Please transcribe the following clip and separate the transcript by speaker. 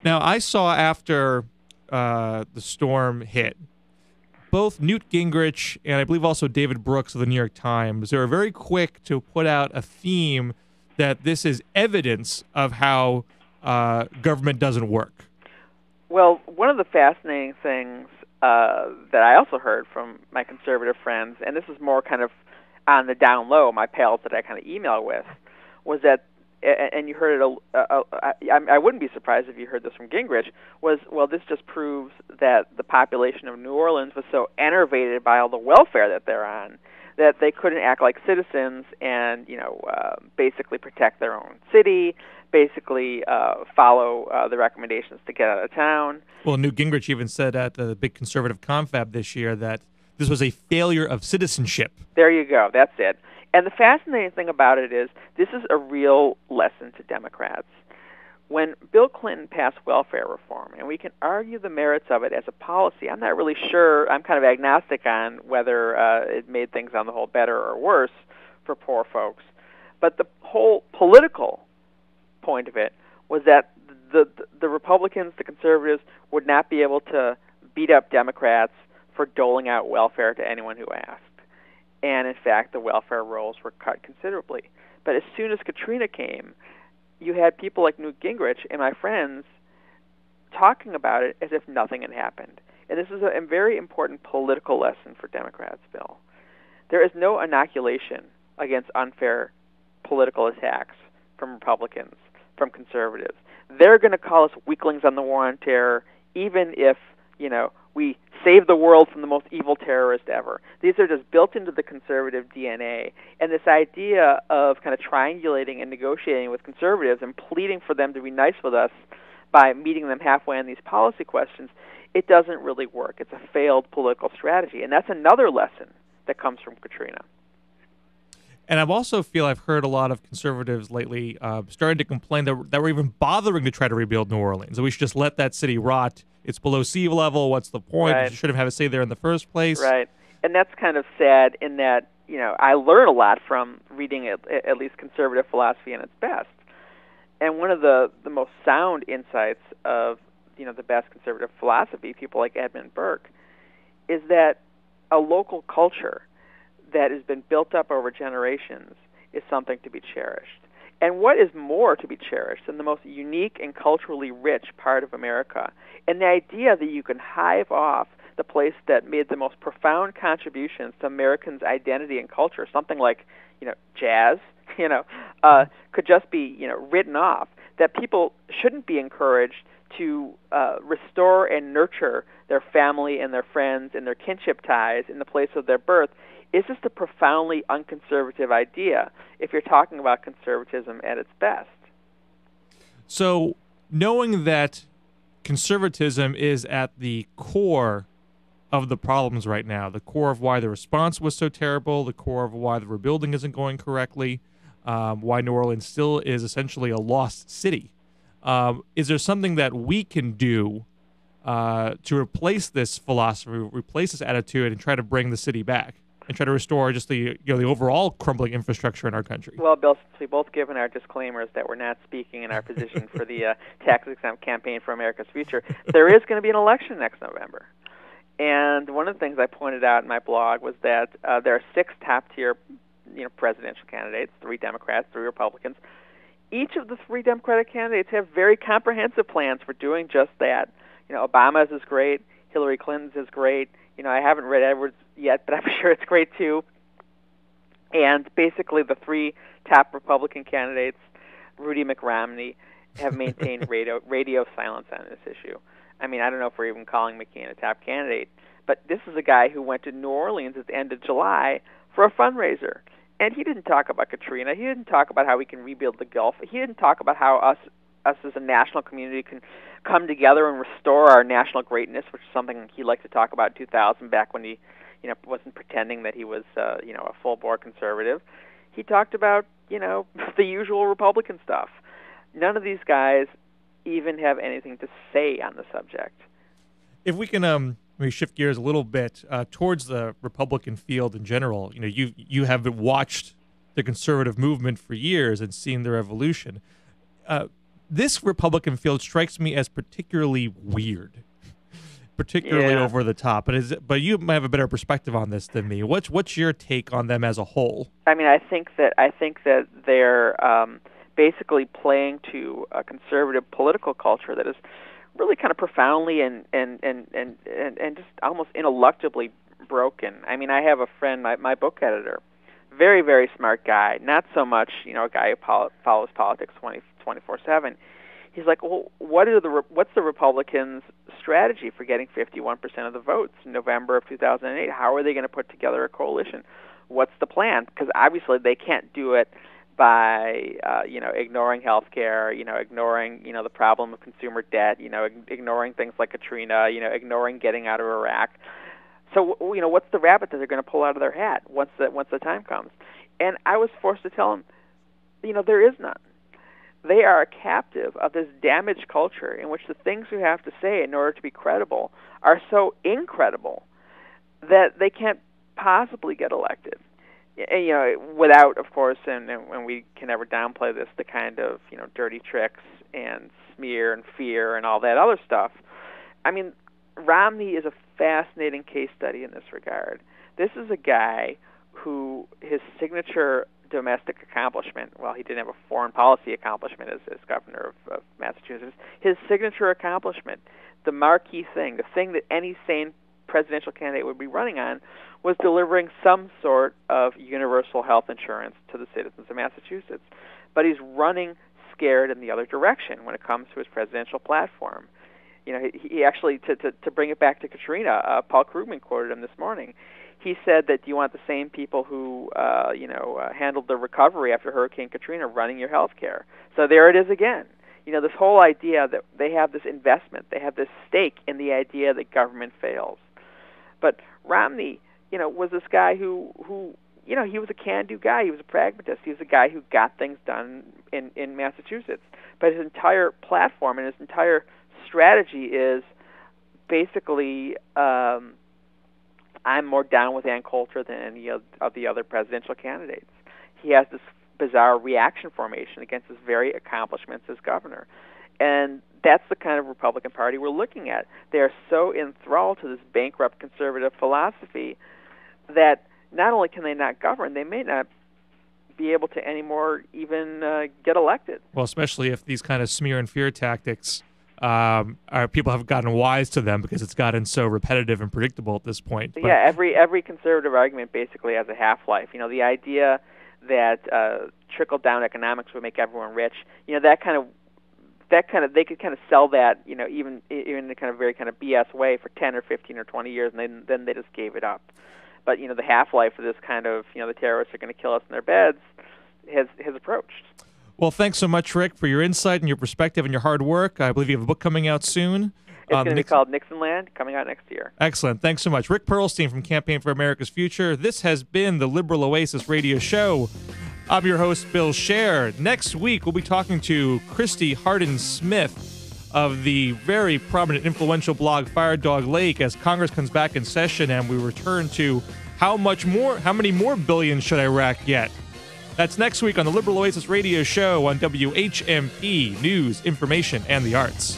Speaker 1: Now, I saw after the storm hit, both Newt Gingrich and I believe also David Brooks of the New York Times, they were very quick to put out a theme that this is evidence of how government doesn't work.
Speaker 2: Well, one of the fascinating things that I also heard from my conservative friends, and this is more kind of on the down low, my pals that I kind of email with, was that, and you heard it, I wouldn't be surprised if you heard this from Gingrich, was, well, this just proves that the population of New Orleans was so enervated by all the welfare that they're on that they couldn't act like citizens and, basically protect their own city, basically follow the recommendations to get out of town.
Speaker 1: Well, Newt Gingrich even said at the big conservative confab this year that this was a failure of citizenship.
Speaker 2: There you go. That's it. And the fascinating thing about it is this is a real lesson to Democrats. When Bill Clinton passed welfare reform, and we can argue the merits of it as a policy, I'm not really sure, I'm kind of agnostic on whether it made things on the whole better or worse for poor folks. But the whole political point of it was that the Republicans, the conservatives, would not be able to beat up Democrats for doling out welfare to anyone who asked. And in fact, the welfare rolls were cut considerably. But as soon as Katrina came, you had people like Newt Gingrich and my friends talking about it as if nothing had happened. And this is a very important political lesson for Democrats, Bill. There is no inoculation against unfair political attacks from Republicans, from conservatives. They're going to call us weaklings on the war on terror, even if, we save the world from the most evil terrorist ever. These are just built into the conservative DNA. And this idea of kind of triangulating and negotiating with conservatives and pleading for them to be nice with us by meeting them halfway on these policy questions, it doesn't really work. It's a failed political strategy. And that's another lesson that comes from Katrina.
Speaker 1: And I also feel I've heard a lot of conservatives lately starting to complain that we're even bothering to try to rebuild New Orleans, that we should just let that city rot. It's below sea level. What's the point?
Speaker 2: Right.
Speaker 1: You shouldn't have a say there in the first place.
Speaker 2: Right. And that's kind of sad in that, I learn a lot from reading at least conservative philosophy in its best. And one of the most sound insights of, the best conservative philosophy, people like Edmund Burke, is that a local culture that has been built up over generations is something to be cherished. And what is more to be cherished than the most unique and culturally rich part of America? And the idea that you can hive off the place that made the most profound contributions to Americans' identity and culture, something like, jazz, could just be, written off, that people shouldn't be encouraged to restore and nurture their family and their friends and their kinship ties in the place of their birth, is just a profoundly unconservative idea if you're talking about conservatism at its best.
Speaker 1: So knowing that conservatism is at the core of the problems right now, the core of why the response was so terrible, the core of why the rebuilding isn't going correctly, why New Orleans still is essentially a lost city, is there something that we can do to replace this philosophy, replace this attitude, and try to bring the city back? And try to restore just the the overall crumbling infrastructure in our country.
Speaker 2: Well, Bill, since we both given our disclaimers that we're not speaking in our position for the tax-exempt campaign for America's future, there is going to be an election next November. And one of the things I pointed out in my blog was that there are 6 top-tier presidential candidates, 3 Democrats, 3 Republicans. Each of the 3 Democratic candidates have very comprehensive plans for doing just that. Obama's is great. Hillary Clinton's is great. I haven't read Edwards yet, but I'm sure it's great too. And basically the 3 top Republican candidates, Rudy McRomney, have maintained radio silence on this issue. I mean, I don't know if we're even calling McCain a top candidate, but this is a guy who went to New Orleans at the end of July for a fundraiser. And he didn't talk about Katrina. He didn't talk about how we can rebuild the Gulf. He didn't talk about how us as a national community can come together and restore our national greatness, which is something he liked to talk about in 2000, back when he, wasn't pretending that he was, a full-bore conservative. He talked about, the usual Republican stuff. None of these guys even have anything to say on the subject.
Speaker 1: If we can maybe shift gears a little bit towards the Republican field in general, you have watched the conservative movement for years and seen their evolution. this Republican field strikes me as particularly weird, particularly over the top. But you might have a better perspective on this than me. What's your take on them as a whole?
Speaker 2: I mean, I think that they're basically playing to a conservative political culture that is really kind of profoundly and just almost ineluctably broken. I mean, I have a friend, my book editor, very, very smart guy, not so much, a guy who follows politics 24/7. He's like, well, what's the Republicans' strategy for getting 51% of the votes in November of 2008? How are they going to put together a coalition? What's the plan? Because obviously they can't do it by ignoring health care, ignoring the problem of consumer debt, ignoring things like Katrina, ignoring getting out of Iraq. So what's the rabbit that they're going to pull out of their hat once the time comes? And I was forced to tell them, there is none. They are a captive of this damaged culture in which the things you have to say in order to be credible are so incredible that they can't possibly get elected. Without, of course, and we can never downplay this, the kind of dirty tricks and smear and fear and all that other stuff. I mean, Romney is a fascinating case study in this regard. This is a guy who his signature domestic accomplishment, well, he didn't have a foreign policy accomplishment as governor of Massachusetts. His signature accomplishment, the marquee thing, the thing that any sane presidential candidate would be running on, was delivering some sort of universal health insurance to the citizens of Massachusetts. But he's running scared in the other direction when it comes to his presidential platform. He actually, to bring it back to Katrina, Paul Krugman quoted him this morning. He said that, do you want the same people who, handled the recovery after Hurricane Katrina running your health care? So there it is again. This whole idea that they have this investment, they have this stake in the idea that government fails. But Romney, was this guy who he was a can-do guy. He was a pragmatist. He was a guy who got things done in Massachusetts. But his entire platform and his entire strategy is basically, I'm more down with Ann Coulter than any of the other presidential candidates. He has this bizarre reaction formation against his very accomplishments as governor. And that's the kind of Republican Party we're looking at. They are so enthralled to this bankrupt conservative philosophy that not only can they not govern, they may not be able to anymore even get elected.
Speaker 1: Well, especially if these kind of smear and fear tactics people have gotten wise to them because it's gotten so repetitive and predictable at this point. But
Speaker 2: yeah, every conservative argument basically has a half-life. The idea that trickle-down economics would make everyone rich, that kind of they could kind of sell that, even in a kind of very kind of BS way for 10 or 15 or 20 years, and then they just gave it up. But the half-life of this kind of the terrorists are going to kill us in their beds has approached.
Speaker 1: Well, thanks so much, Rick, for your insight and your perspective and your hard work. I believe you have a book coming out soon.
Speaker 2: It's going to be called Nixonland, coming out next year.
Speaker 1: Excellent. Thanks so much. Rick Perstein from Campaign for America's Future. This has been the Liberal Oasis radio show. I'm your host, Bill Scher. Next week, we'll be talking to Christy Hardin-Smith of the very prominent, influential blog Fire Dog Lake as Congress comes back in session and we return to how many more billions should Iraq get? That's next week on the Liberal Oasis radio show on WHMP News, Information, and the Arts.